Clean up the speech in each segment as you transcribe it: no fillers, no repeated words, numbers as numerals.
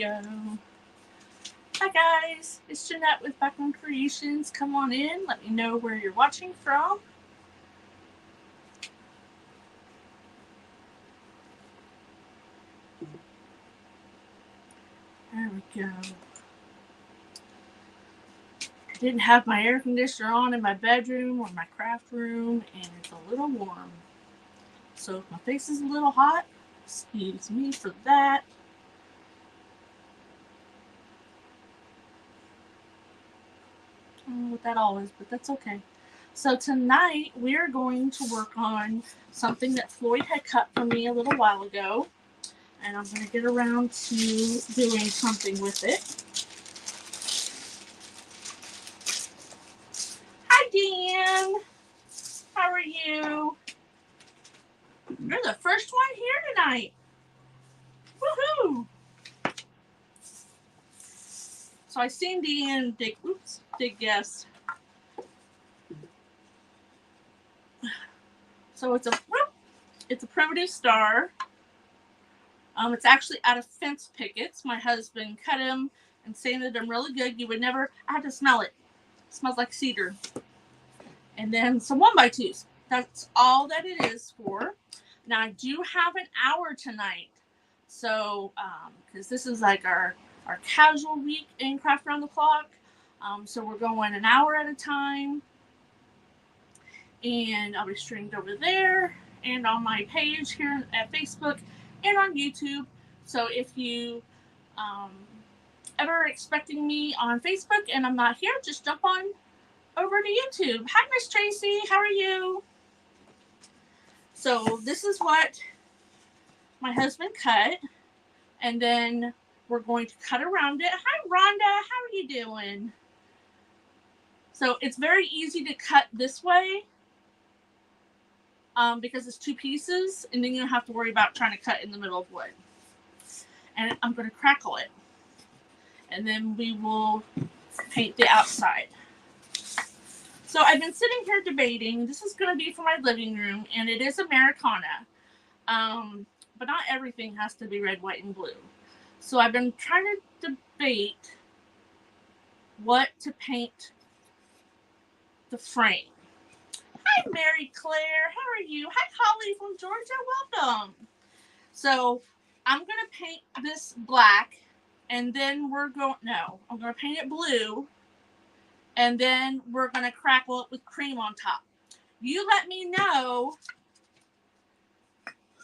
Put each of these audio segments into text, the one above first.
go. Hi guys, it's Jeanette with Background Creations. Come on in, let me know where you're watching from. There we go. I didn't have my air conditioner on in my bedroom or my craft room, and it's a little warm. So if my face is a little hot, excuse me for that. I don't know what that all is, but that's okay. So tonight we're going to work on something that Floyd had cut for me a little while ago. And I'm going to get around to doing something with it. Hi, Dan. How are you? You're the first one here tonight. Woohoo! So I seen Dan dig guess. So it's a primitive star. It's actually out of fence pickets. My husband cut him and sanded them really good. You would never, I had to smell it. It smells like cedar. And then some 1x2s. That's all that it is for. Now I do have an hour tonight. So, because this is like our casual week in Craft Around the Clock. So we're going an hour at a time. And I'll be streamed over there and on my page here at Facebook and on YouTube. So if you ever expecting me on Facebook and I'm not here, just jump on over to YouTube. Hi, Miss Tracy. How are you? So this is what my husband cut. And then we're going to cut around it. Hi, Rhonda. How are you doing? So it's very easy to cut this way. Because it's two pieces, and then you don't have to worry about trying to cut in the middle of wood. And I'm going to crackle it. And then we will paint the outside. So I've been sitting here debating. This is going to be for my living room, and it is Americana. But not everything has to be red, white, and blue. So I've been trying to debate what to paint the frame. Hi, Mary Claire. How are you? Hi, Holly from Georgia. Welcome. So I'm going to paint this black, and then I'm going to paint it blue, and then we're going to crackle it with cream on top. You let me know.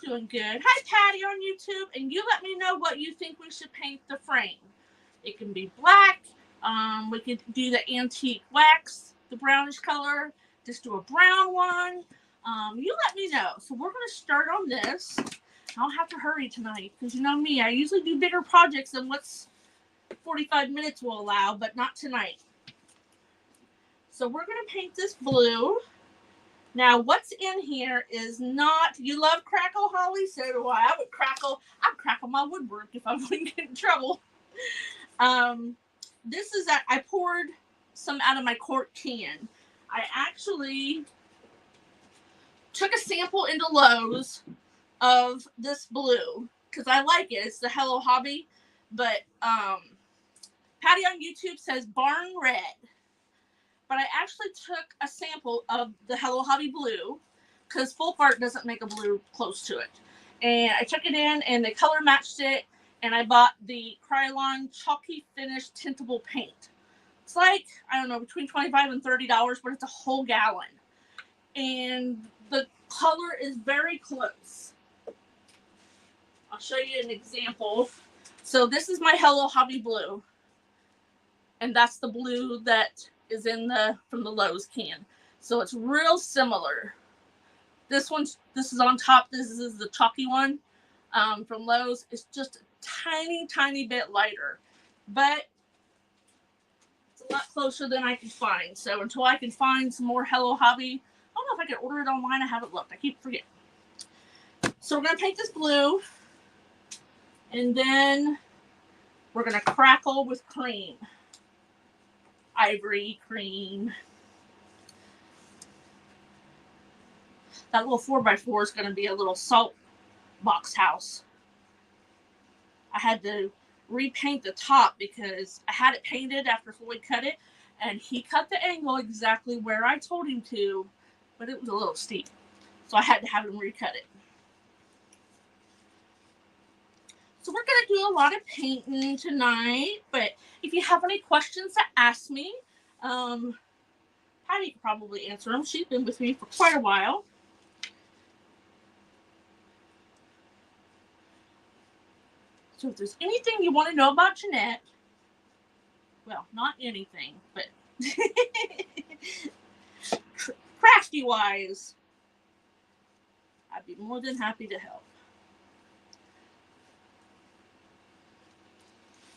Doing good. Hi, Patty on YouTube, and you let me know what you think we should paint the frame. It can be black. We could do the antique wax, the brownish color. Just do a brown one. You let me know. So we're going to start on this. I don't have to hurry tonight because you know me. I usually do bigger projects than what's 45 minutes will allow, but not tonight. So we're going to paint this blue. Now what's in here is not, you love crackle, Holly? So do I. I'd crackle my woodwork if I wouldn't get in trouble. This is that I poured some out of my quart can. I actually took a sample into Lowe's of this blue because I like it. It's the Hello Hobby, but Patty on YouTube says Barn Red. But I actually took a sample of the Hello Hobby blue because Folk Art doesn't make a blue close to it. And I took it in and the color matched it, and I bought the Krylon Chalky Finish Tintable Paint. It's like, I don't know, between $25 and $30, but it's a whole gallon. And the color is very close. I'll show you an example. So this is my Hello Hobby blue. And that's the blue that is from the Lowe's can. So it's real similar. This is on top. This is the chalky one from Lowe's. It's just a tiny, tiny bit lighter. But a lot closer than I can find. So until I can find some more Hello Hobby, I don't know if I can order it online. I haven't looked. I keep forgetting. So we're going to paint this blue. And then we're going to crackle with cream. Ivory cream. That little 4x4 is going to be a little salt box house. I had to repaint the top because I had it painted after Floyd cut it, and he cut the angle exactly where I told him to, but it was a little steep, so I had to have him recut it. So we're going to do a lot of painting tonight, but if you have any questions to ask me, Patty can probably answer them. She's been with me for quite a while. So if there's anything you want to know about Jeanette, well, not anything, but crafty-wise, I'd be more than happy to help.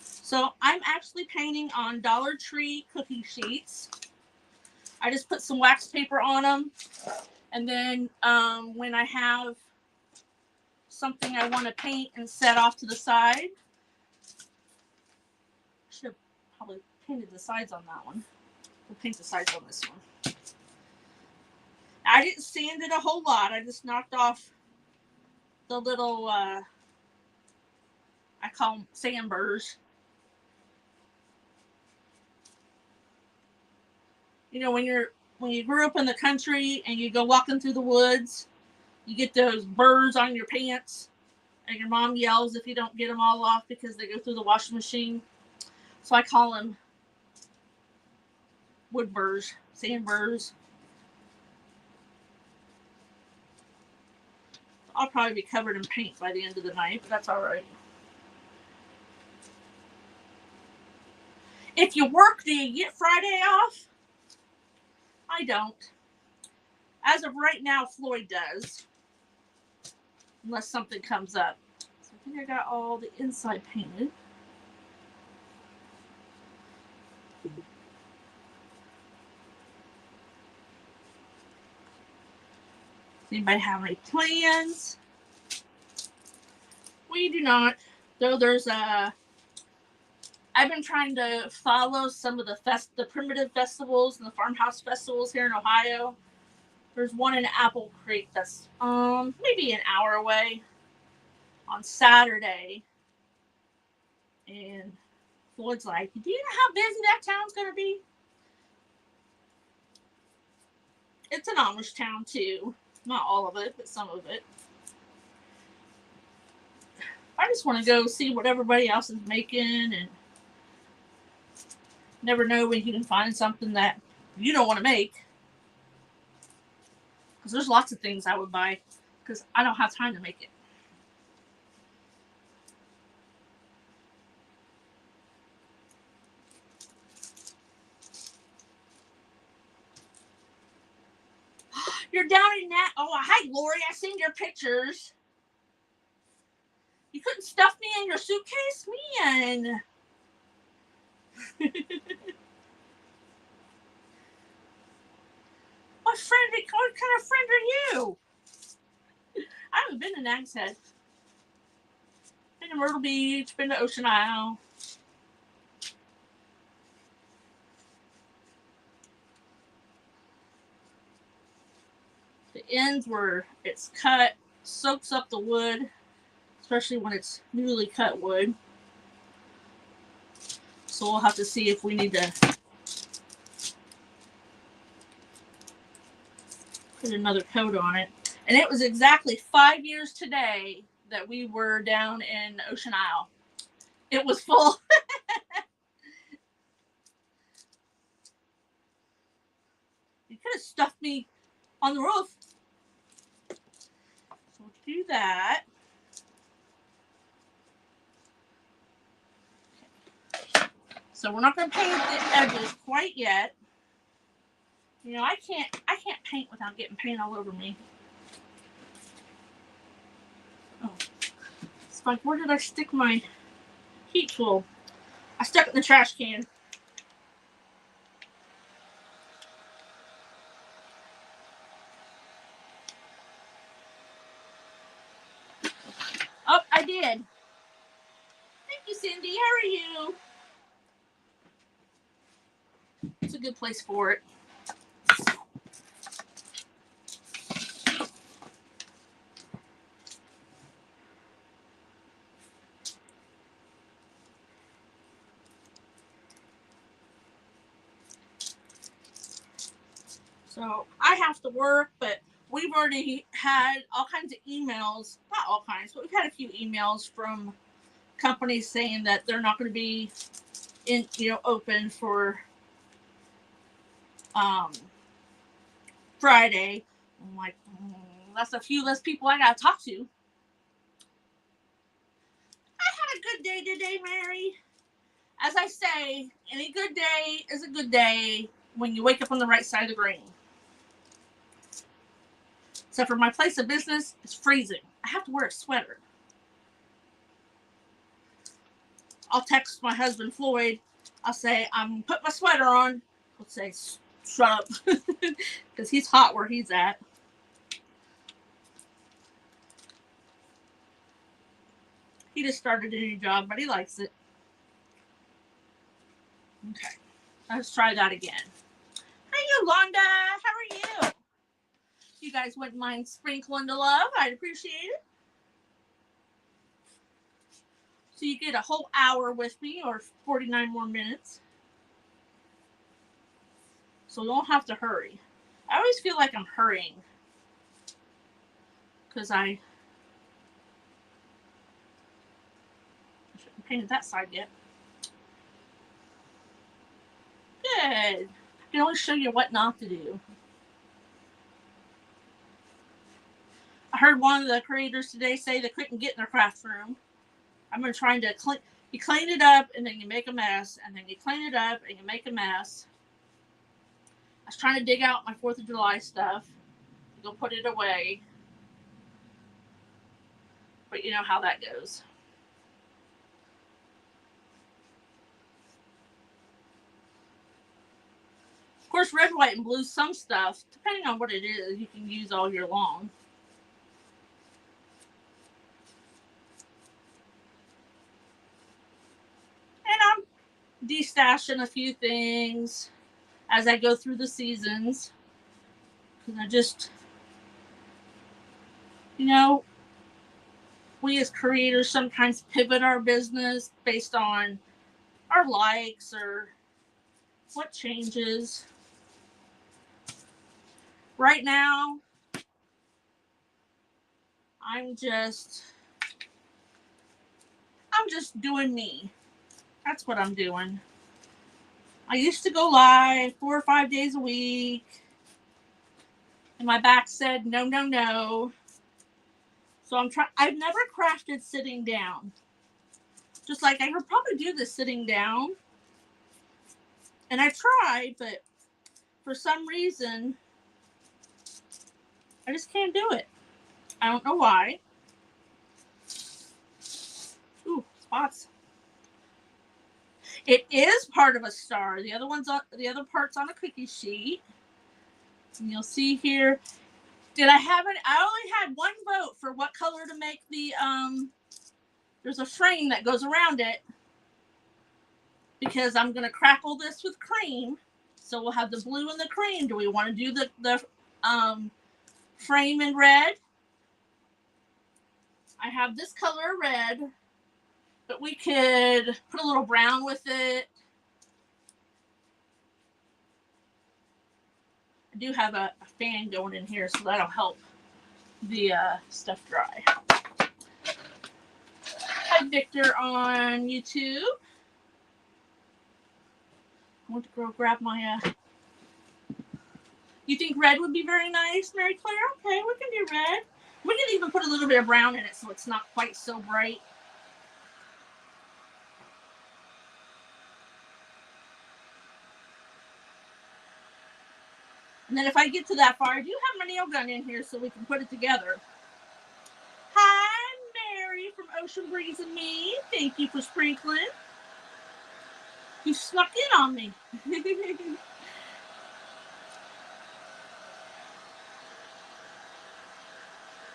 So I'm actually painting on Dollar Tree cookie sheets. I just put some wax paper on them. And then when I have something I want to paint and set off to the side, I should have probably painted the sides on that one. We'll paint the sides on this one. I didn't sand it a whole lot. I just knocked off the little, I call them sandburrs. You know, when you grew up in the country and you go walking through the woods, you get those burrs on your pants, and your mom yells if you don't get them all off because they go through the washing machine. So I call them wood burrs, sand burrs. I'll probably be covered in paint by the end of the night, but that's all right. If you work, do you get Friday off? I don't. As of right now, Floyd does. Unless something comes up. So I think I got all the inside painted. Does anybody have any plans? We do not. Though there's a... I've been trying to follow some of the primitive festivals and the farmhouse festivals here in Ohio. There's one in Apple Creek that's maybe an hour away on Saturday. And Floyd's like, do you know how busy that town's going to be? It's an Amish town too. Not all of it, but some of it. I just want to go see what everybody else is making, and never know when you can find something that you don't want to make. Because there's lots of things I would buy because I don't have time to make it. You're down in that. Oh, hi, Lori. I seen your pictures. You couldn't stuff me in your suitcase? Man. What kind of friend are you? I haven't been to Nag's Head. Been to Myrtle Beach, been to Ocean Isle. The ends where it's cut soaks up the wood, especially when it's newly cut wood. So we'll have to see if we need to put another coat on it. And it was exactly 5 years today that we were down in Ocean Isle. It was full. You could have stuffed me on the roof. So we'll do that. Okay. So we're not going to paint the edges quite yet. You know, I can't paint without getting paint all over me. Oh, it's like, where did I stick my heat tool? I stuck it in the trash can. Oh, I did. Thank you, Cindy. How are you? It's a good place for it. So I have to work, but we've already had all kinds of emails, not all kinds, but we've had a few emails from companies saying that they're not going to be open for um, Friday. I'm like, that's a few less people I got to talk to. I had a good day today, Mary. As I say, any good day is a good day when you wake up on the right side of the grain. Except for my place of business, it's freezing. I have to wear a sweater. I'll text my husband, Floyd. I'll say, I'm putting my sweater on. He'll say, shut up. Because he's hot where he's at. He just started a new job, but he likes it. Okay. Let's try that again. Hey, Yolanda. How are you? You guys wouldn't mind sprinkling the love. I'd appreciate it. So you get a whole hour with me, or 49 more minutes. So don't have to hurry. I always feel like I'm hurrying. Because I shouldn't painted that side yet. Good. I can always show you what not to do. I heard one of the creators today say they couldn't get in their craft room. I've been trying to clean. You clean it up and then you make a mess, and then you clean it up and you make a mess. I was trying to dig out my 4th of July stuff, go put it away. But you know how that goes. Of course, red, white, and blue, some stuff, depending on what it is, you can use all year long. And I'm destashing a few things as I go through the seasons. Because I just, we as creators sometimes pivot our business based on our likes or what changes. Right now, I'm just doing me. That's what I'm doing. I used to go live 4 or 5 days a week, and my back said no, no, no. So I've never crafted sitting down. Just like I could probably do this sitting down, and I tried, but for some reason, I just can't do it. I don't know why. Ooh, spots. It is part of a star. The other part's on a cookie sheet. And you'll see here. I only had one vote for what color to make the there's a frame that goes around it, because I'm gonna crackle this with cream. So we'll have the blue and the cream. Do we want to do the frame in red? I have this color red, but we could put a little brown with it. I do have a fan going in here, so that'll help the stuff dry. Hi, Victor on YouTube. I want to go grab my... You think red would be very nice, Mary Claire? Okay, we can do red. We can even put a little bit of brown in it so it's not quite so bright. And then if I get to that far, I do have my nail gun in here so we can put it together. Hi, Mary from Ocean Breeze and Me. Thank you for sprinkling. You snuck in on me.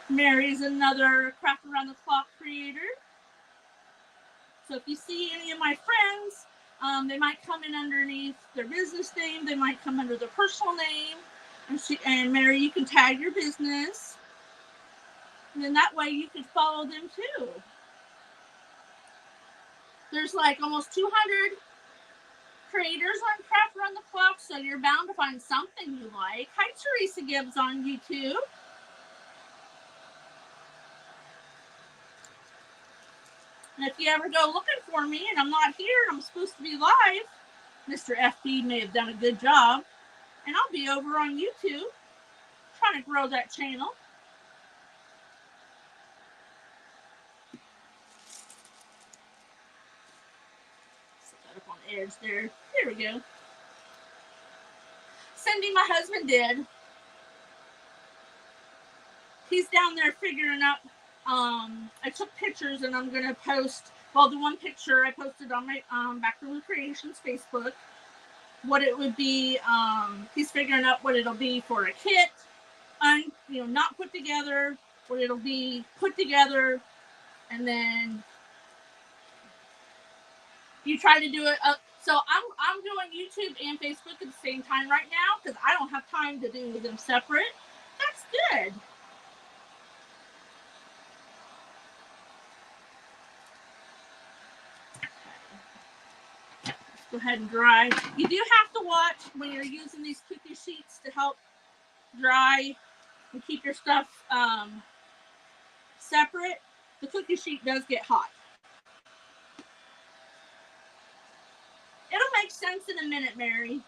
Mary's another Craft Around the Clock creator. So if you see any of my friends, they might come in underneath their business name. They might come under their personal name. And Mary, you can tag your business. And then that way you can follow them too. There's like almost 200 creators on Craft Around the Clock. So so you're bound to find something you like. Hi, Teresa Gibbs on YouTube. And if you ever go looking for me and I'm not here and I'm supposed to be live, Mr. FB may have done a good job. And I'll be over on YouTube trying to grow that channel. Set that up on the edge there. There we go. Cindy, my husband, did. He's down there figuring up. I took pictures and I'm going to post, well, the one picture I posted on my Backroom Creations Facebook, what it would be. He's figuring out what it'll be for a kit, not put together, what it'll be put together, and then you try to do it up. So I'm doing YouTube and Facebook at the same time right now because I don't have time to do them separate. That's good. Go ahead and dry. You do have to watch when you're using these cookie sheets to help dry and keep your stuff separate. The cookie sheet does get hot. It'll make sense in a minute, Mary.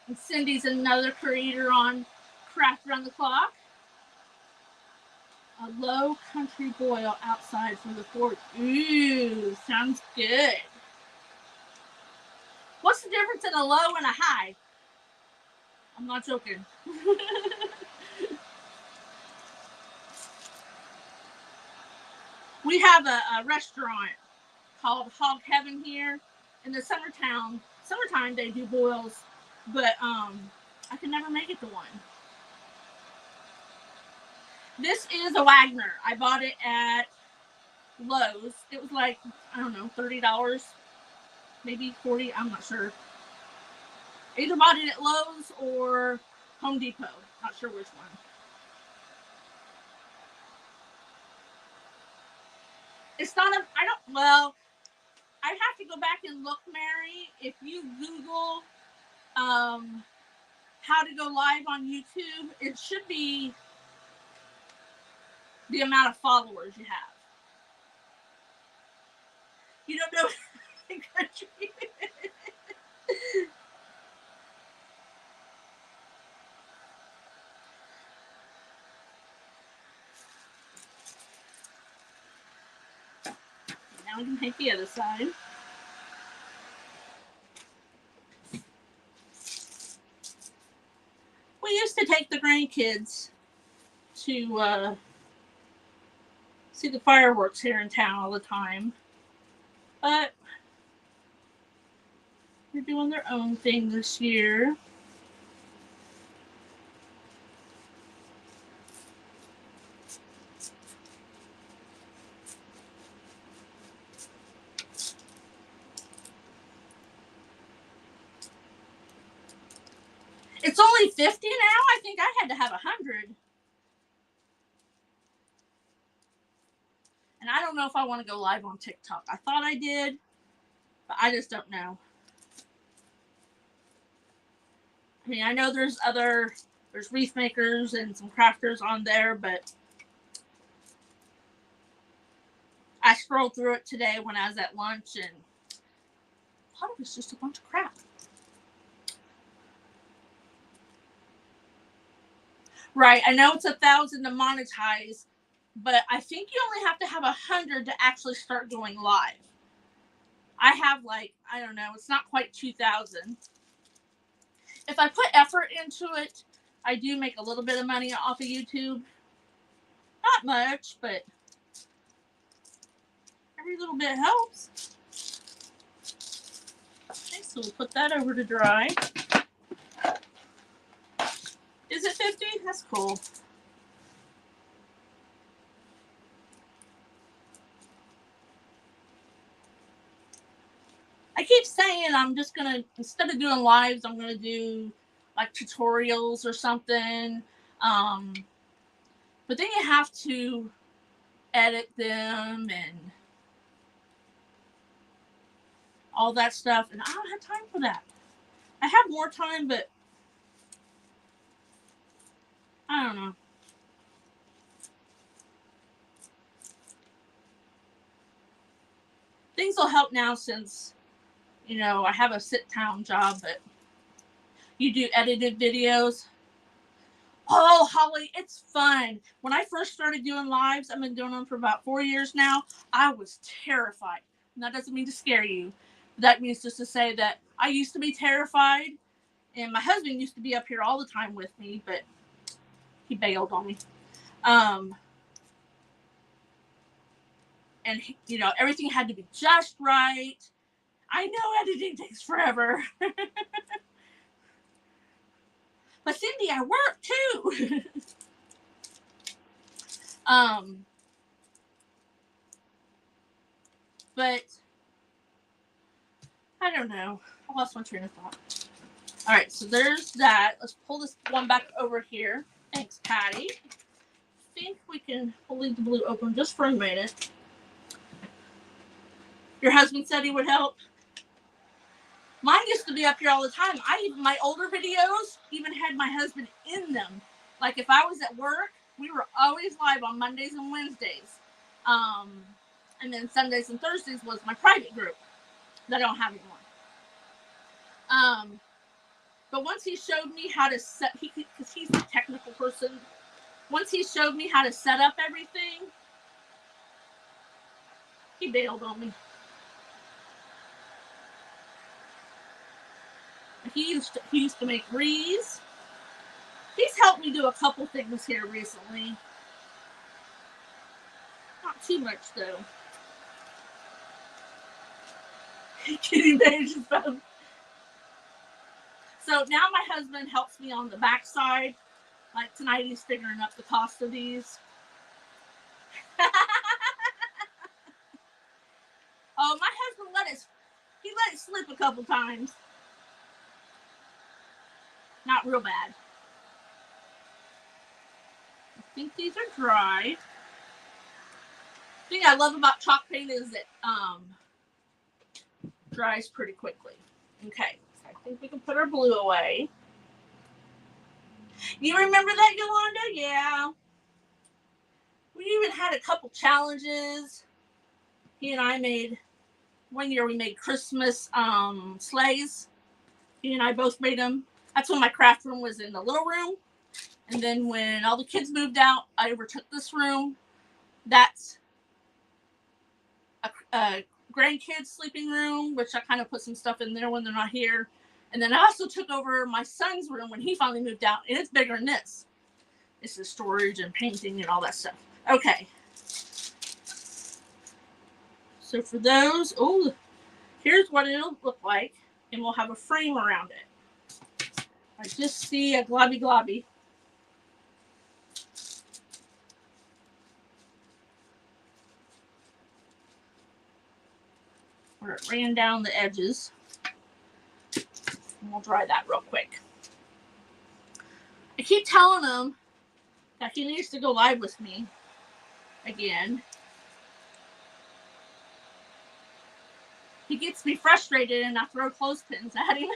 And Cindy's another creator on Craft Around the Clock. A low country boil outside for the 4th. Ooh, sounds good. What's the difference in a low and a high? I'm not joking. We have a restaurant called Hog Heaven here in the summertime. They do boils, but I can never make it to one. This is a Wagner. I bought it at Lowe's. It was like, I don't know, $30, maybe $40. I'm not sure. Either bought it at Lowe's or Home Depot. Not sure which one. It's not a, I'd have to go back and look, Mary. If you Google how to go live on YouTube, it should be the amount of followers you have. You don't know the country. Now we can take the other side. We used to take the grandkids to see the fireworks here in town all the time. But they're doing their own thing this year. It's only 50 now? I think I had to have 100. And I don't know if I want to go live on TikTok. I thought I did, but I just don't know. I mean, I know there's wreath makers and some crafters on there, but I scrolled through it today when I was at lunch, and a lot of it's just a bunch of crap. Right, I know it's 1,000 to monetize, but I think you only have to have 100 to actually start going live. I have I don't know, it's not quite 2,000. If I put effort into it, I do make a little bit of money off of YouTube. Not much, but every little bit helps. Okay, so we'll put that over to dry. Is it 50? That's cool. I keep saying I'm just going to, instead of doing lives, I'm going to do like tutorials or something. But then you have to edit them and all that stuff, and I don't have time for that. I have more time, but I don't know. Things will help now since, you know, I have a sit-down job, but you do edited videos. Oh, Holly, it's fun. When I first started doing lives, I've been doing them for about 4 years now, I was terrified. And that doesn't mean to scare you. That means just to say that I used to be terrified, and my husband used to be up here all the time with me, but he bailed on me. And, you know, everything had to be just right. I know editing takes forever. But Cindy, I work too. But I don't know. I lost my train of thought. All right, so there's that. Let's pull this one back over here. Thanks, Patty. I think we'll leave the blue open just for a minute. Your husband said he would help. Mine used to be up here all the time. My older videos even had my husband in them. Like if I was at work, we were always live on Mondays and Wednesdays. And then Sundays and Thursdays was my private group that I don't have anymore. But once he showed me how to set, because he's a technical person, once he showed me how to set up everything, he bailed on me. He used to make wreaths. He's helped me do a couple things here recently. Not too much though. Kitty Beige is fun. So now my husband helps me on the back side. Like tonight he's figuring up the cost of these. Oh, my husband let it slip a couple times. Not real bad. I think these are dry. The thing I love about chalk paint is it dries pretty quickly. Okay, so I think we can put our blue away. You remember that, Yolanda? Yeah. We even had a couple challenges. He and I made, one year we made Christmas sleighs. He and I both made them. That's when my craft room was in the little room. And then when all the kids moved out, I overtook this room. That's a grandkids sleeping room, which I kind of put some stuff in there when they're not here. And then I also took over my son's room when he finally moved out, and it's bigger than this. This is storage and painting and all that stuff. Okay. So for those, oh, here's what it'll look like, and we'll have a frame around it. I just see a globby globby. Where it ran down the edges. And we'll dry that real quick. I keep telling him that he needs to go live with me again. He gets me frustrated and I throw clothespins at him.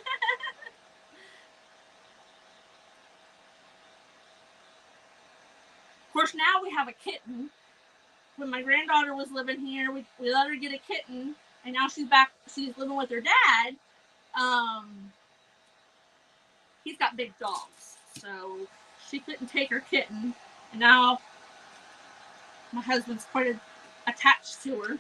Of course, now we have a kitten. When my granddaughter was living here, we let her get a kitten, and now she's back. She's living with her dad. He's got big dogs, so she couldn't take her kitten, and now my husband's quite attached to her.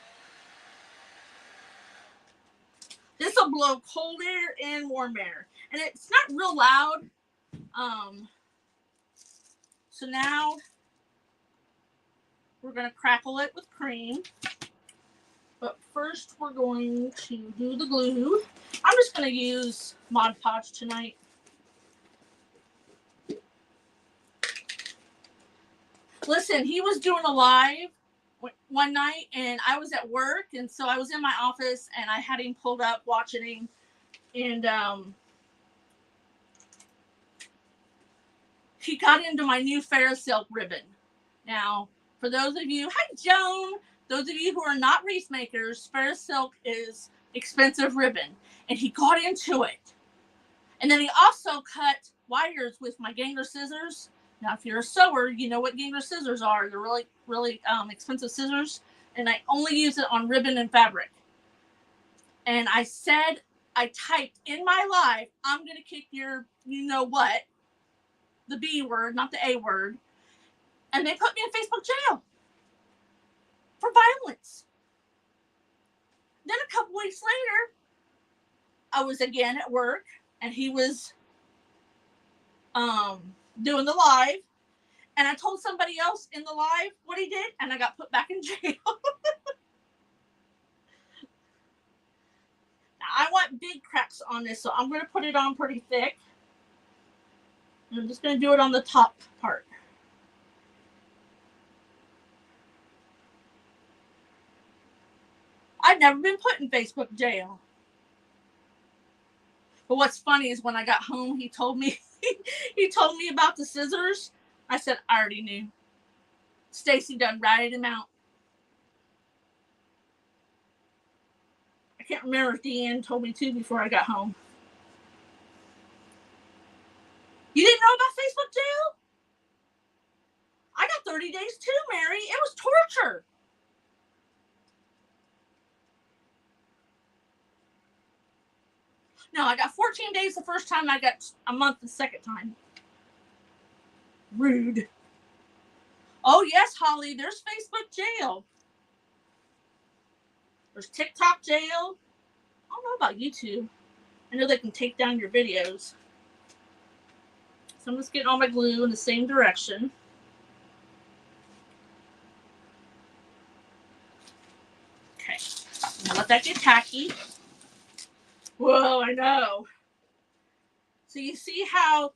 This will blow cold air and warm air, and it's not real loud. So now we're going to crackle it with cream. But first we're going to do the glue. I'm just going to use Mod Podge tonight. Listen, he was doing a live one night and I was at work, and so I was in my office and I had him pulled up watching him, and he got into my new Silk ribbon. Now, for those of you, hi Joan, those of you who are not wreath makers, Silk is expensive ribbon, and he got into it. And then he also cut wires with my Ganger scissors. Now, if you're a sewer, you know what Ganger scissors are. They're really, really expensive scissors, and I only use it on ribbon and fabric. And I typed in my live, I'm going to kick your you know what, the B word, not the A word. And they put me in Facebook jail for violence. Then a couple weeks later, I was again at work, and he was doing the live, and I told somebody else in the live what he did, and I got put back in jail. Now, I want big cracks on this, so I'm going to put it on pretty thick. And I'm just going to do it on the top part. I've never been put in Facebook jail. But what's funny is when I got home, he told me about the scissors. I said, I already knew. Stacy done ratted him out. I can't remember if Deanne told me too before I got home. You didn't know about Facebook jail? I got 30 days too, Mary. It was torture. No, I got 14 days the first time. I got a month the second time. Rude. Oh, yes, Holly. There's Facebook jail. There's TikTok jail. I don't know about YouTube. I know they can take down your videos. So I'm just getting all my glue in the same direction. Okay. I'm gonna let that get tacky. Whoa, I know. So you see how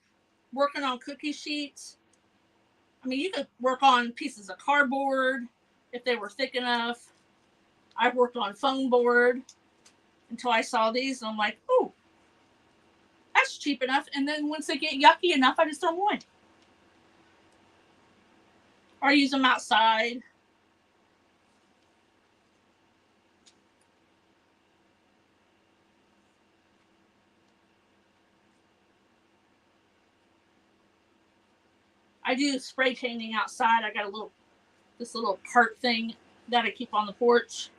working on cookie sheets, I mean, you could work on pieces of cardboard if they were thick enough. I've worked on foam board until I saw these, and I'm like, ooh, that's cheap enough. And then once they get yucky enough, I just throw them away. Or use them outside. I do spray painting outside. I got this little part thing that I keep on the porch.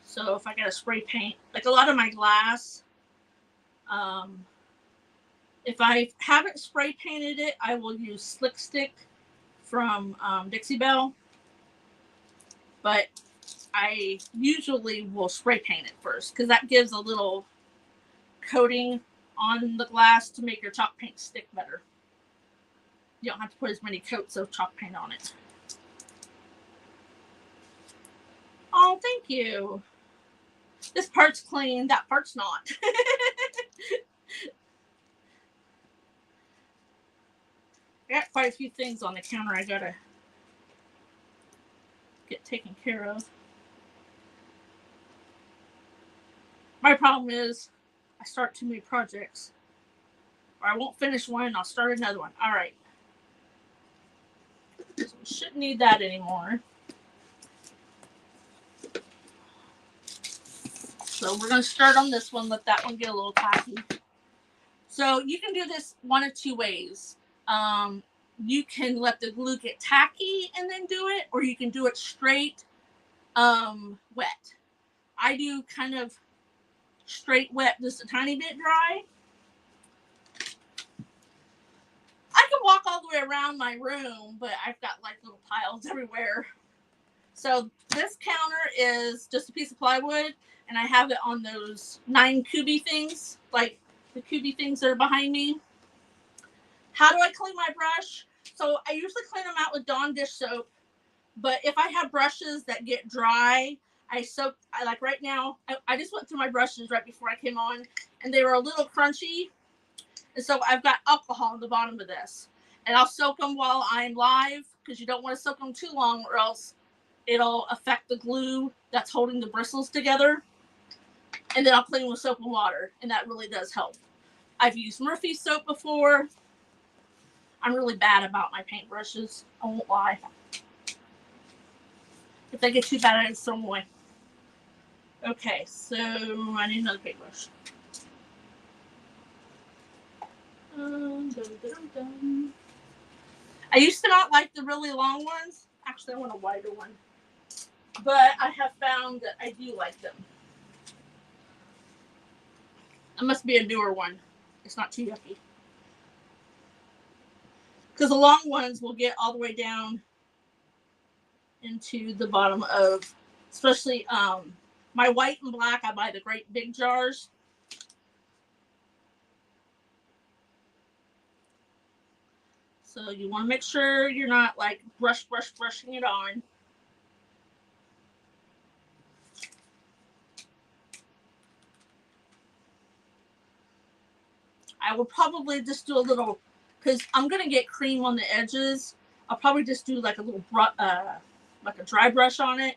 So if I got to spray paint, like a lot of my glass, if I haven't spray painted it, I will use Slick Stick from Dixie Belle. But I usually will spray paint it first because that gives a little coating on the glass to make your chalk paint stick better. You don't have to put as many coats of chalk paint on it. Oh, thank you. This part's clean. That part's not. I got quite a few things on the counter I gotta get taken care of. My problem is I start too many projects. Or I won't finish one and I'll start another one. All right. So we shouldn't need that anymore. So we're going to start on this one, let that one get a little tacky. So you can do this one of two ways. You can let the glue get tacky and then do it, or you can do it straight wet. I do kind of straight wet, just a tiny bit dry. I can walk all the way around my room, but I've got like little piles everywhere. So this counter is just a piece of plywood, and I have it on those 9 kubi things, like the kubi things that are behind me. How do I clean my brush? So I usually clean them out with Dawn dish soap, but if I have brushes that get dry, like right now, I just went through my brushes right before I came on, and they were a little crunchy. And so I've got alcohol on the bottom of this. And I'll soak them while I'm live, because you don't want to soak them too long, or else it'll affect the glue that's holding the bristles together. And then I'll clean them with soap and water, and that really does help. I've used Murphy soap before. I'm really bad about my paintbrushes. I won't lie. If they get too bad, I just throw them away. Okay, so I need another paintbrush. I used to not like the really long ones. Actually, I want a wider one. But I have found that I do like them. It must be a newer one. It's not too yucky. Because the long ones will get all the way down into the bottom of, especially my white and black. I buy the great big jars. So you want to make sure you're not like brushing it on. I will probably just do a little, because I'm going to get cream on the edges. I'll probably just do like a little, like a dry brush on it.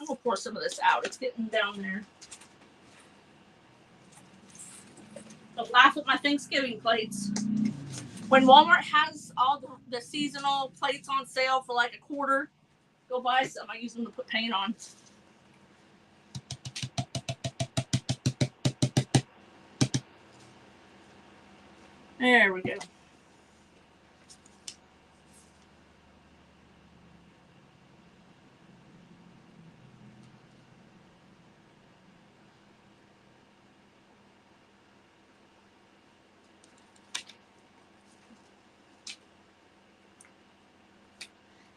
I'm going to pour some of this out. It's getting down there. Don't laugh at my Thanksgiving plates. When Walmart has all the seasonal plates on sale for like $1, go buy some. I use them to put paint on. There we go.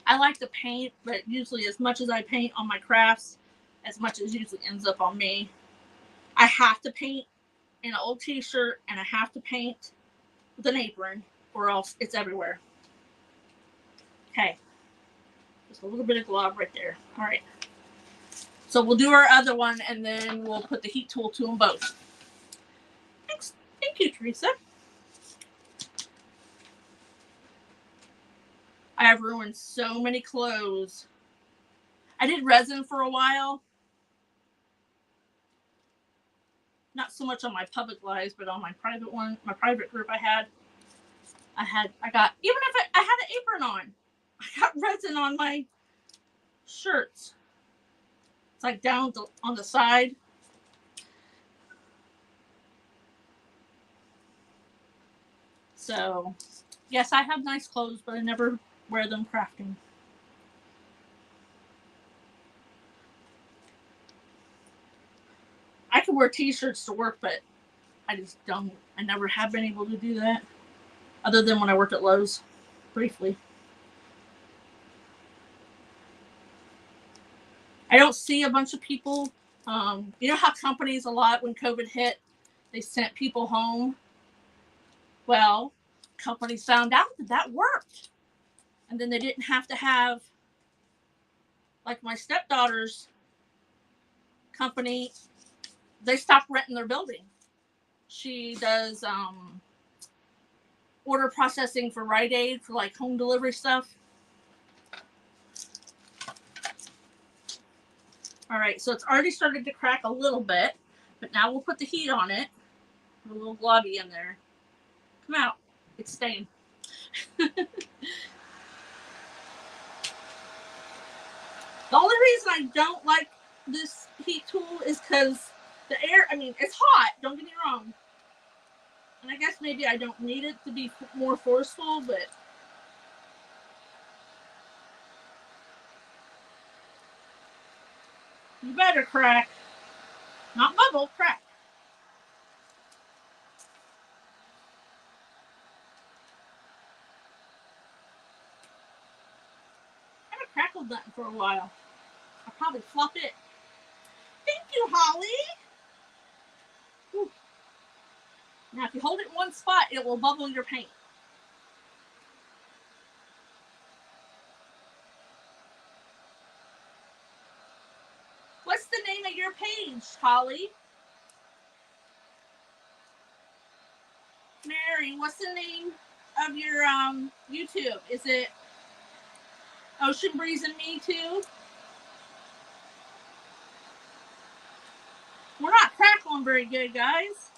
I like to paint, but usually as much as I paint on my crafts, as much as usually ends up on me. I have to paint in an old t-shirt, and I have to paint with an apron, or else it's everywhere. Okay. Just a little bit of glob right there. All right. So we'll do our other one, and then we'll put the heat tool to them both. Thanks. Thank you, Teresa. I have ruined so many clothes. I did resin for a while. Not so much on my public lives, but on my private one, my private group I got, even if I had an apron on, I got resin on my shirts. It's like down on the side. So, yes, I have nice clothes, but I never wear them crafting. I can wear t-shirts to work, but I just don't. I never have been able to do that. Other than when I worked at Lowe's, briefly. I don't see a bunch of people. You know how companies a lot, when COVID hit, they sent people home? Well, companies found out that worked. And then they didn't have to have, like my stepdaughter's company, they stopped renting their building. She does order processing for Rite Aid for like home delivery stuff. All right, so it's already started to crack a little bit, but now we'll put the heat on it. Put a little globby in there. Come out. It's staying. The only reason I don't like this heat tool is because the air, I mean, it's hot, don't get me wrong. And I guess maybe I don't need it to be more forceful, but you better crack. Not bubble, crack. I haven't crackled nothing for a while. I'll probably flop it. Thank you, Holly. Whew. Now, if you hold it in one spot, it will bubble your paint. What's the name of your page, Holly? Mary, what's the name of your YouTube? Is it Ocean Breeze and Me Too? We're not crackling very good, guys.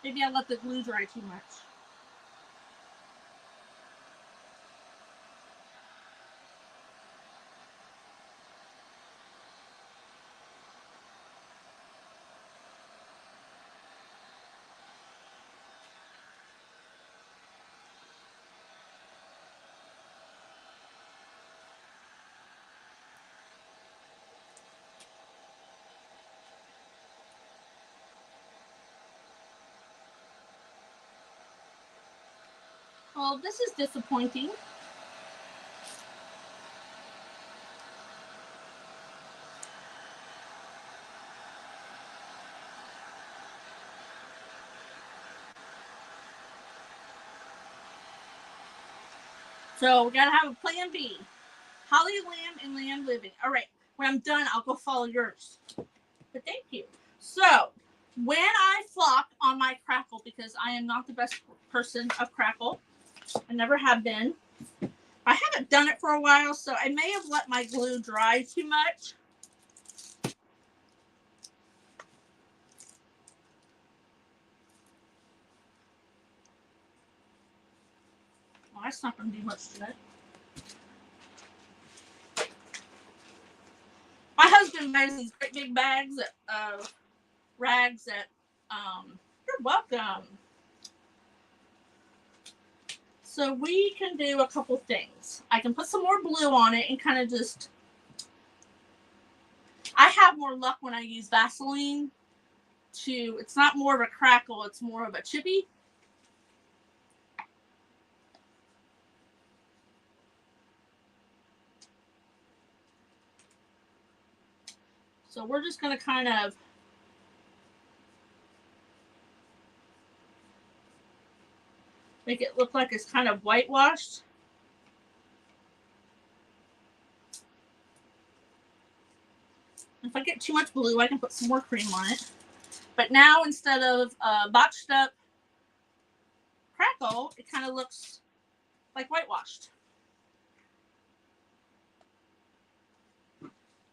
Maybe I let the glue dry too much. Well, this is disappointing. So we gotta have a plan B. Holly lamb and lamb living. All right, when I'm done, I'll go follow yours. But thank you. So when I flock on my crackle, because I am not the best person of crackle, I never have been. I haven't done it for a while, so I may have let my glue dry too much. Well, that's not going to do much to it. My husband buys these great big bags of rags at, you're welcome. So we can do a couple things. I can put some more blue on it and kind of just, I have more luck when I use Vaseline to, it's not more of a crackle, it's more of a chippy. So we're just going to kind of make it look like it's kind of whitewashed. If I get too much blue, I can put some more cream on it. But now, instead of botched up crackle, it kind of looks like whitewashed.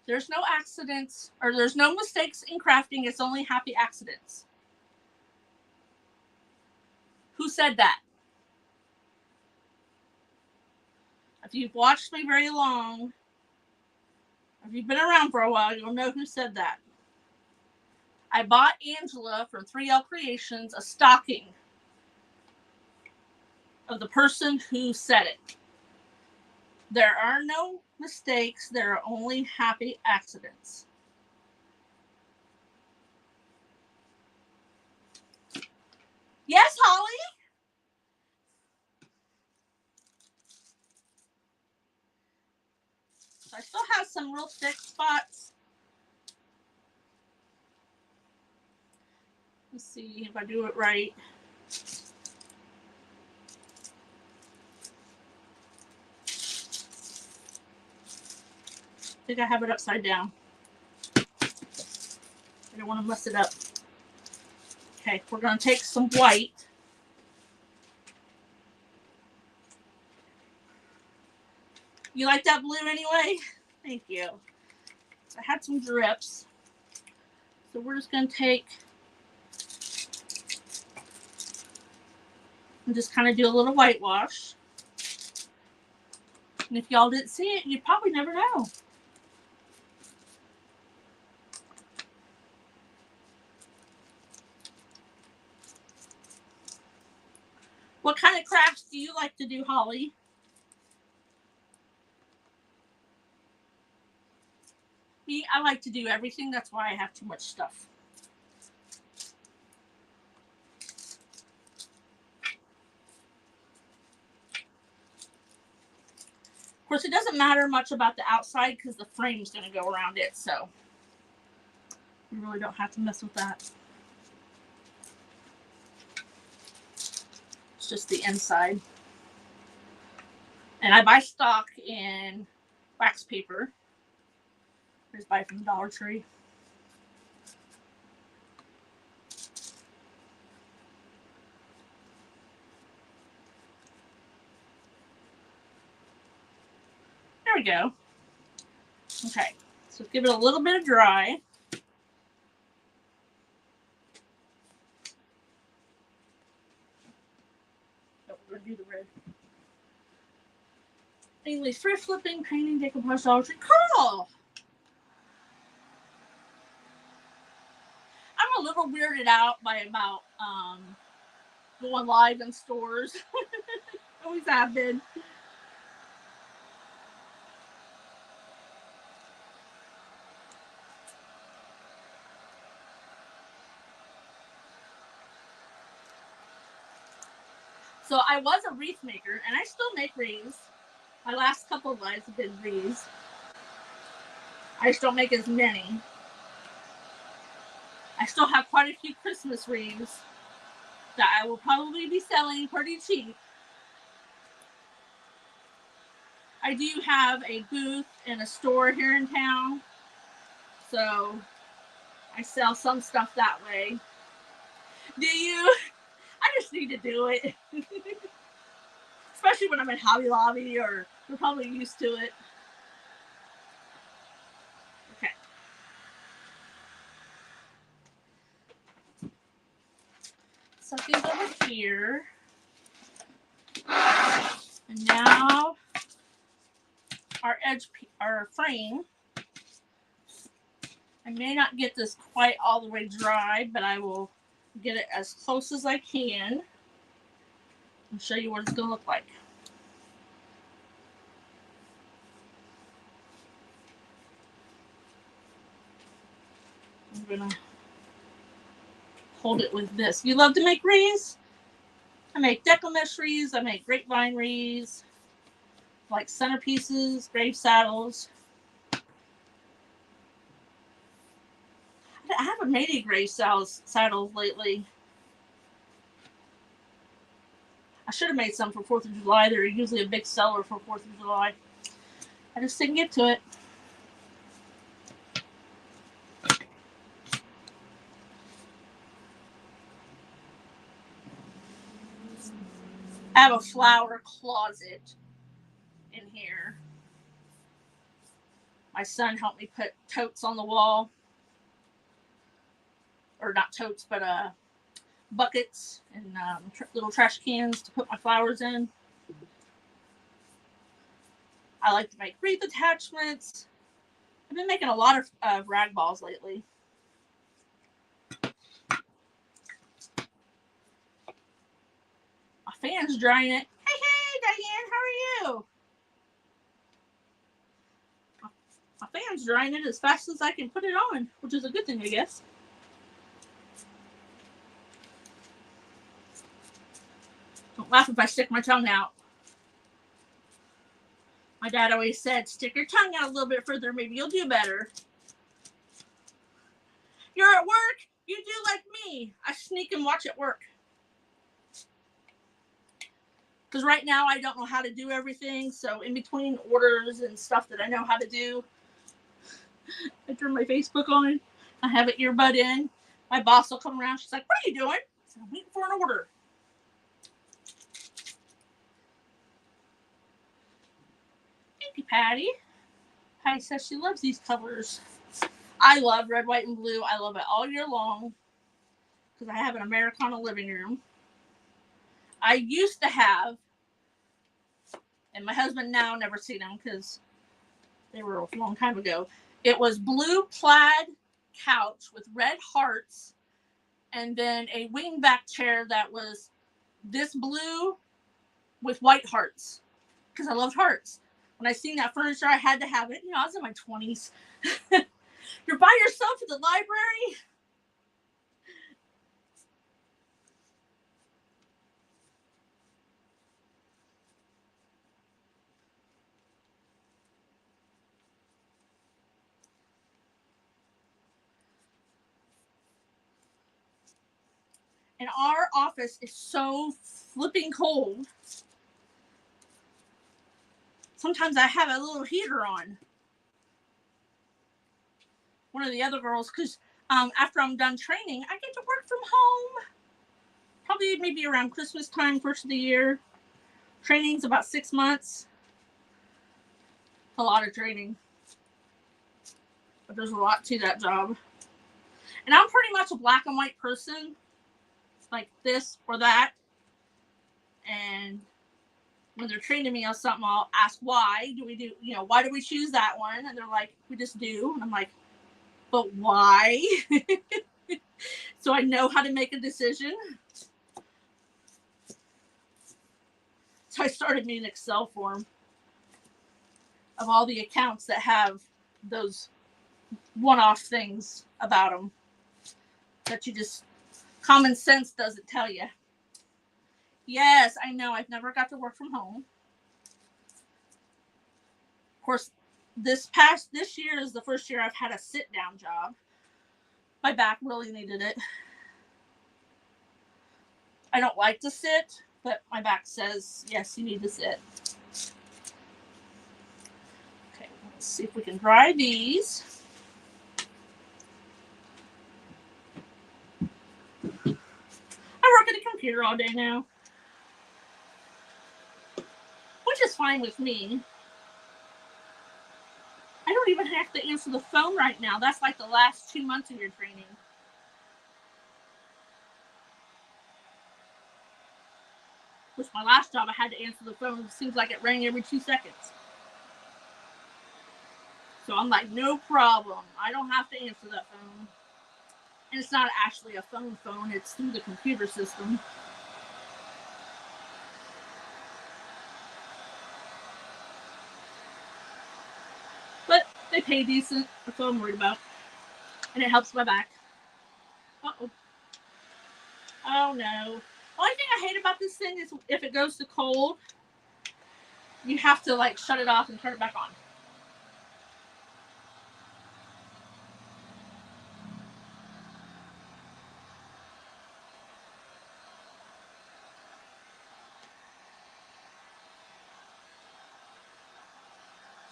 There's no accidents, or there's no mistakes in crafting. It's only happy accidents. Who said that? If you've watched me very long, if you've been around for a while, you'll know who said that. I bought Angela from 3L Creations a stocking of the person who said it. There are no mistakes. There are only happy accidents. Yes, Holly? So I still have some real thick spots. Let's see if I do it right. I think I have it upside down. I don't want to mess it up. Okay, we're going to take some white. You like that blue anyway? Thank you. I had some drips. So we're just going to take and just kind of do a little whitewash. And if y'all didn't see it, you'd probably never know. What kind of crafts do you like to do, Holly? Me, I like to do everything. That's why I have too much stuff. Of course, it doesn't matter much about the outside because the frame's going to go around it, so you really don't have to mess with that. It's just the inside. And I buy stock in wax paper. I just buy it from the Dollar Tree. There we go. Okay, so give it a little bit of dry. to do the red. Mainly thrift flipping, painting, decoupage, Dollar Tree. Cool! I'm a little weirded out by about going live in stores. Always have been. So I was a wreath maker, and I still make wreaths. My last couple of lives have been wreaths. I just don't make as many. I still have quite a few Christmas wreaths that I will probably be selling pretty cheap. I do have a booth in a store here in town, so I sell some stuff that way. Do you? I just need to do it. Especially when I'm in Hobby Lobby, or you're probably used to it. Okay. Set these over here. And now our frame. I may not get this quite all the way dry, but I will get it as close as I can and show you what it's going to look like. I'm going to hold it with this. You love to make wreaths? I make deco mesh wreaths. I make grapevine wreaths, like centerpieces, grave saddles. I haven't made any grave saddles lately. I should have made some for 4th of July. They're usually a big seller for 4th of July. I just didn't get to it. I have a flower closet in here. My son helped me put totes on the wall. Or not totes, but buckets and little trash cans to put my flowers in. I like to make wreath attachments. I've been making a lot of rag balls lately. My fan's drying it. Hey, Diane, how are you? My fan's drying it as fast as I can put it on, which is a good thing, I guess. Don't laugh if I stick my tongue out. My dad always said, stick your tongue out a little bit further, maybe you'll do better. You're at work, you do like me. I sneak and watch at work. Because right now I don't know how to do everything, so in between orders and stuff that I know how to do, I turn my Facebook on, I have an earbud in. My boss will come around, she's like, what are you doing? I said, I'm waiting for an order. Thank you, Patty. Patty says she loves these colors. I love red, white, and blue. I love it all year long because I have an Americana living room. I used to have, and my husband now never seen them because they were a long time ago. It was blue plaid couch with red hearts, and then a wingback chair that was this blue with white hearts because I loved hearts. When I seen that furniture, I had to have it. You know, I was in my 20s. You're by yourself at the library? And our office is so flipping cold. Sometimes I have a little heater on. One of the other girls, because after I'm done training, I get to work from home. Probably maybe around Christmas time, first of the year. Training's about 6 months. A lot of training. But there's a lot to that job. And I'm pretty much a black and white person. Like this or that. And when they're training me on something, I'll ask why do we do, why do we choose that one? And they're like, we just do. And I'm like, but why? So I know how to make a decision. So I started me an Excel form of all the accounts that have those one-off things about them that you just, common sense doesn't tell you. Yes, I know. I've never got to work from home. Of course, this year is the first year I've had a sit-down job. My back really needed it. I don't like to sit, but my back says, yes, you need to sit. Okay, let's see if we can dry these. I work at a computer all day now, which is fine with me. I don't even have to answer the phone right now. That's like the last 2 months of your training. Which my last job, I had to answer the phone. It seems like it rang every 2 seconds. So I'm like, no problem. I don't have to answer that phone. And it's not actually a phone, it's through the computer system. But they pay decent. That's what I'm worried about. And it helps my back. Uh-oh. Oh, no. The only thing I hate about this thing is if it goes to cold, you have to, like, shut it off and turn it back on.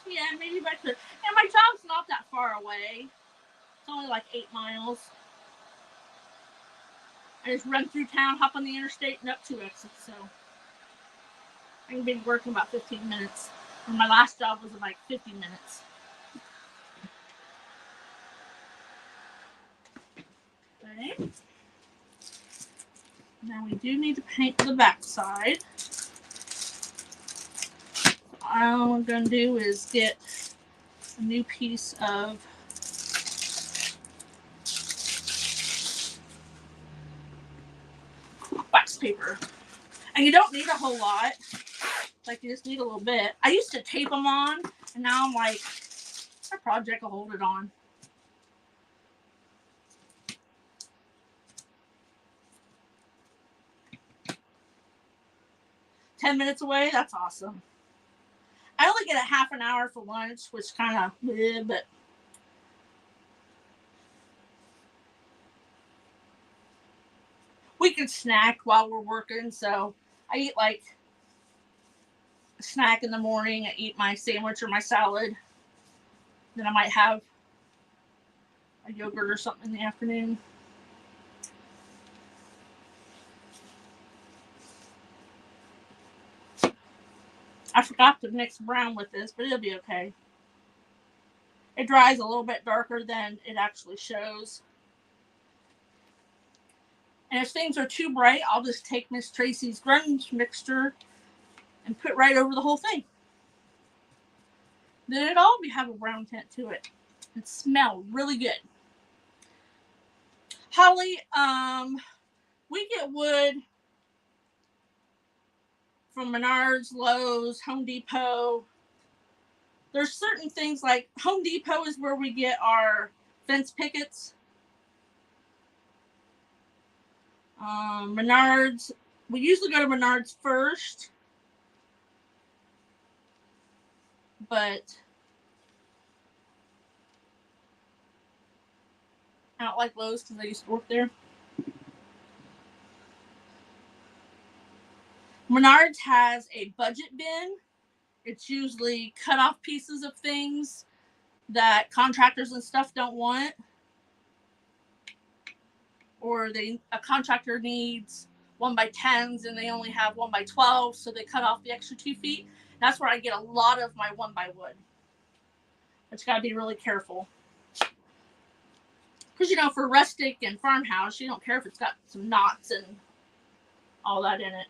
Yeah, maybe if I could. And my job's not that far away. It's only like 8 miles. I just run through town, hop on the interstate, and up 2 exits. So I can be to work in about 15 minutes. And my last job was like 50 minutes. Okay. Now we do need to paint the back side. All I'm going to do is get a new piece of wax paper. And you don't need a whole lot. Like, you just need a little bit. I used to tape them on, and now I'm like, my project will hold it on. "10 minutes away? That's awesome." I only get a half an hour for lunch, which kind of, but we can snack while we're working. So I eat like a snack in the morning. I eat my sandwich or my salad. Then I might have a yogurt or something in the afternoon. I forgot to mix brown with this, but it'll be okay. It dries a little bit darker than it actually shows. And if things are too bright, I'll just take Miss Tracy's grunge mixture and put right over the whole thing. Then it'll have a brown tint to it. It smells really good. Holly, we get wood from Menards, Lowe's, Home Depot. There's certain things like Home Depot is where we get our fence pickets. Menards, we usually go to Menards first, but I don't like Lowe's because I used to work there. Menards has a budget bin. It's usually cut off pieces of things that contractors and stuff don't want. Or a contractor needs 1x10s and they only have 1x12, so they cut off the extra 2 feet. That's where I get a lot of my 1x wood. But you gotta be really careful. Because, for rustic and farmhouse, you don't care if it's got some knots and all that in it.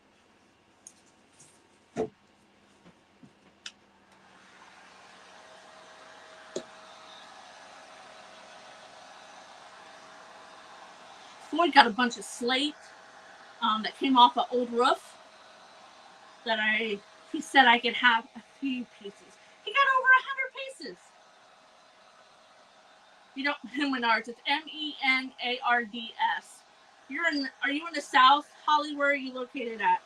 Floyd got a bunch of slate that came off an old roof that he said I could have a few pieces. He got over 100 pieces. You don't Menards. It's MENARDS. Are you in the South? Holly, where are you located at?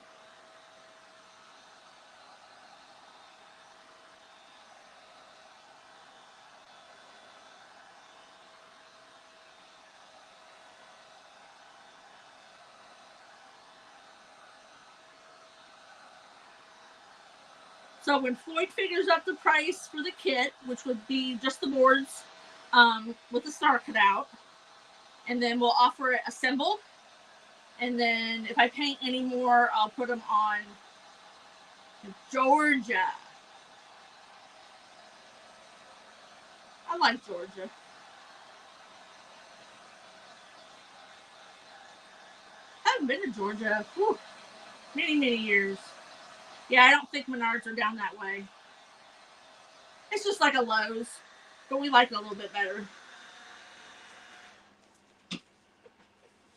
So when Floyd figures out the price for the kit, which would be just the boards with the star cut out, and then we'll offer it assembled. And then if I paint any more, I'll put them on Georgia. I like Georgia. I haven't been to Georgia. Whew, many, many years. Yeah, I don't think Menards are down that way. It's just like a Lowe's, but we like it a little bit better.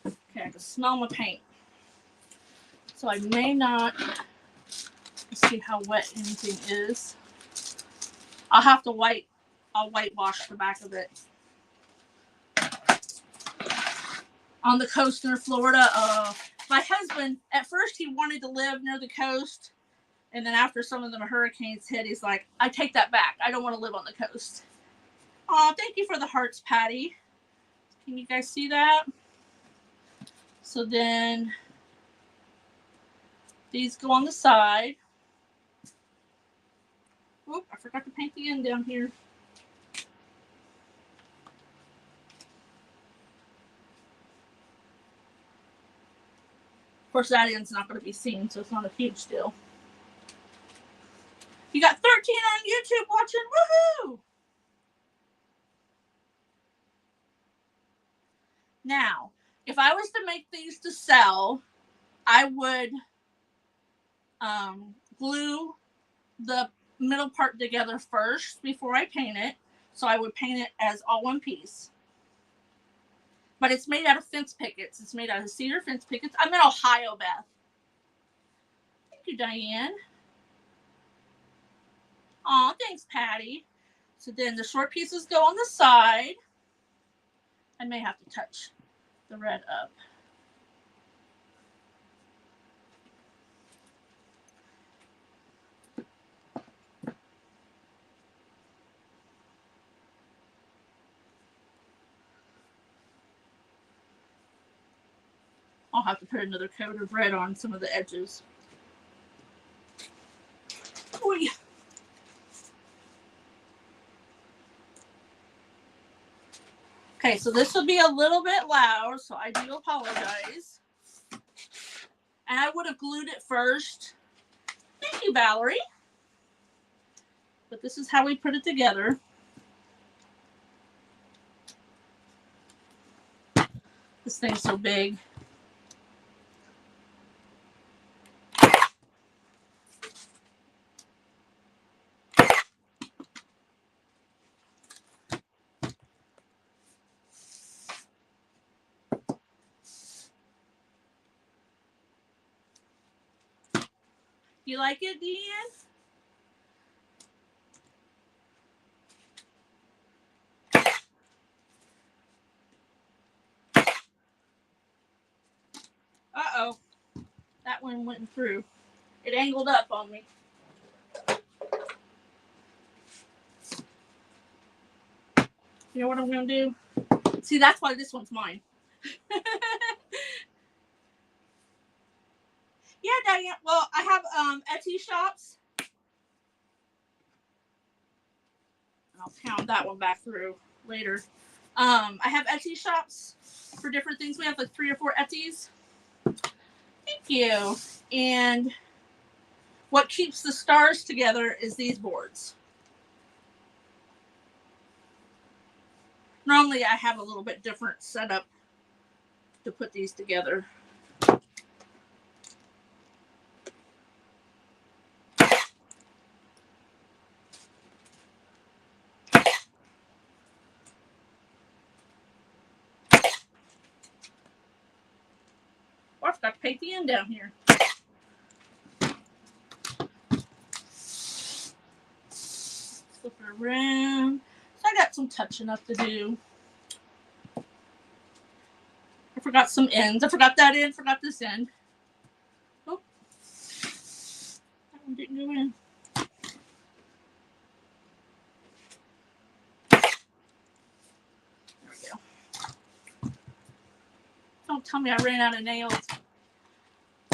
Okay, I can smell my paint. So I may not, let's see how wet anything is. I'll have to I'll whitewash the back of it. On the coast near Florida, my husband, at first he wanted to live near the coast. And then after some of the hurricanes hit, he's like, I take that back. I don't want to live on the coast. Oh, thank you for the hearts, Patty. Can you guys see that? So then these go on the side. Oop, I forgot to paint the end down here. Of course, that end's not going to be seen, so it's not a huge deal. You got 13 on YouTube watching. Woohoo! Now, if I was to make these to sell, I would glue the middle part together first before I paint it. So I would paint it as all one piece. But it's made out of fence pickets. It's made out of cedar fence pickets. I'm in Ohio, Beth. Thank you, Diane. Aw, thanks, Patty. So then the short pieces go on the side. I may have to touch the red up. I'll have to put another coat of red on some of the edges. Oy. Okay, so this will be a little bit loud, so I do apologize. And I would have glued it first. Thank you, Valerie. But this is how we put it together. This thing's so big. You like it, Deanne? Uh-oh. That one went through. It angled up on me. You know what I'm going to do? See, that's why this one's mine. Yeah, Diane. Well, I have Etsy shops. I'll pound that one back through later. I have Etsy shops for different things. We have like 3 or 4 Etsys. Thank you. And what keeps the stars together is these boards. Normally I have a little bit different setup to put these together. paint the end down here. Flip it around. So I got some touching up to do. I forgot some ends. I forgot that end, forgot this end. Oh, that one didn't go in. There we go. Don't tell me I ran out of nails.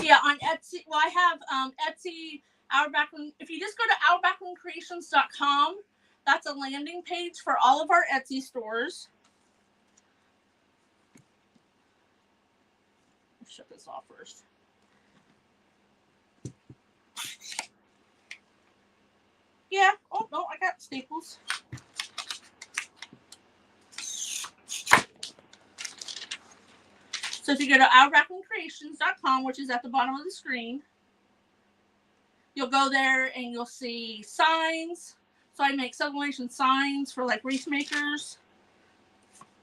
Yeah, on Etsy. Well, I have Etsy, Our Backroom. If you just go to OurBackroomCreations.com, that's a landing page for all of our Etsy stores. Let's shut this off first. Yeah. Oh, no, I got staples. So if you go to OurBackroomCreations.com, which is at the bottom of the screen, you'll go there and you'll see signs. So I make sublimation signs for like wreath makers,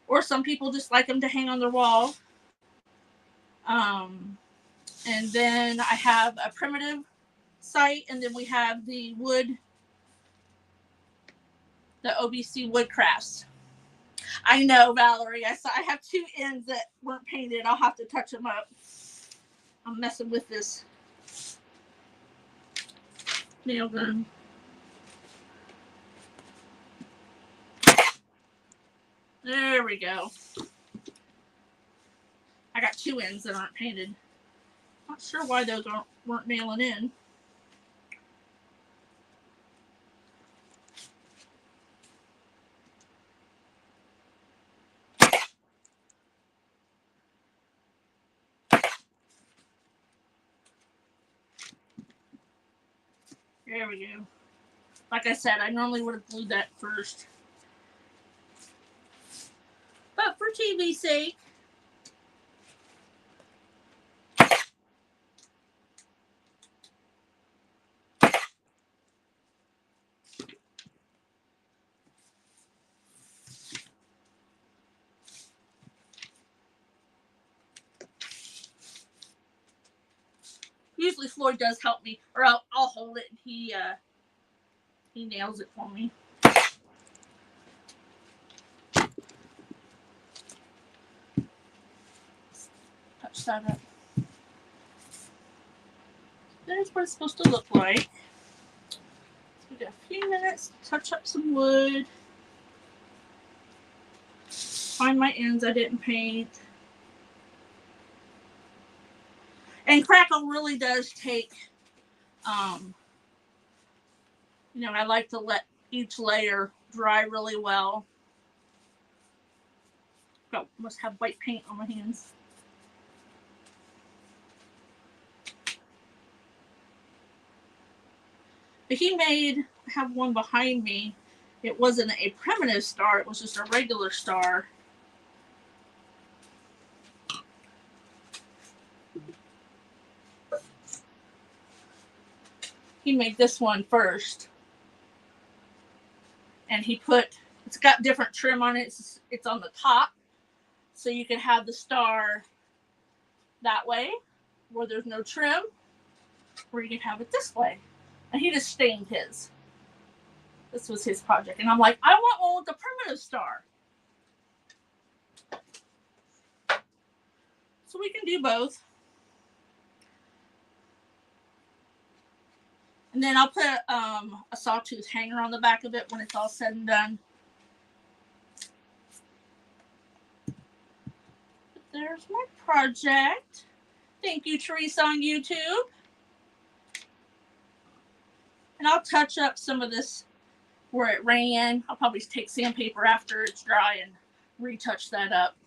or some people just like them to hang on their wall. And then I have a primitive site, and then we have the wood, the OBC wood crafts. I know, Valerie. I have two ends that weren't painted. I'll have to touch them up. I'm messing with this nail gun. There we go. I got two ends that aren't painted. Not sure why those weren't nailing in. There we go. Like I said, I normally would have glued that first. But for TV's sake, usually Floyd does help me, or I'll hold it. He nails it for me. Touch that up. There's what it's supposed to look like. So we got a few minutes to touch up some wood. Find my ends I didn't paint. And crackle really does take, you know, I like to let each layer dry really well. Oh, must have white paint on my hands. But he made, I have one behind me. It wasn't a primitive star, it was just a regular star. He made this one first. And he put, it's got different trim on it. It's on the top. So you can have the star that way, where there's no trim, or you can have it this way. And he just stained his. This was his project. And I'm like, I want one with the primitive star. So we can do both. And then I'll put a sawtooth hanger on the back of it when it's all said and done. But there's my project. Thank you, Teresa, on YouTube. And I'll touch up some of this where it ran. I'll probably take sandpaper after it's dry and retouch that up.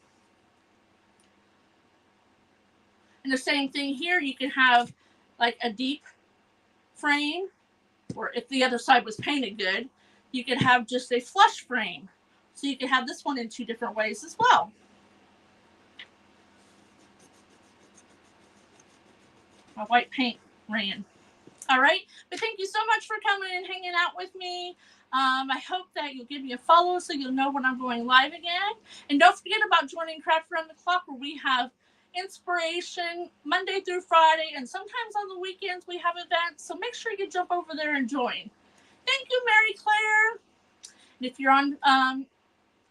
And the same thing here, you can have like a deep frame, or if the other side was painted good, you could have just a flush frame. So you can have this one in two different ways as well. My white paint ran. All right, but thank you so much for coming and hanging out with me. I hope that you'll give me a follow so you'll know when I'm going live again. And don't forget about joining Craft Around the Clock, where we have inspiration Monday through Friday, and sometimes on the weekends we have events, so make sure you jump over there and join. Thank you, Mary Claire. And if you're on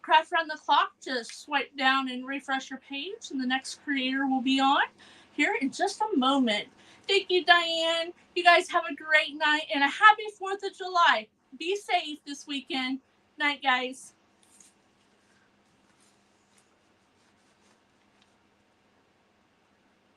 Craft Around the Clock, just swipe down and refresh your page, and the next creator will be on here in just a moment. Thank you, Diane. You guys have a great night and a happy 4th of July. Be safe this weekend. Night, guys.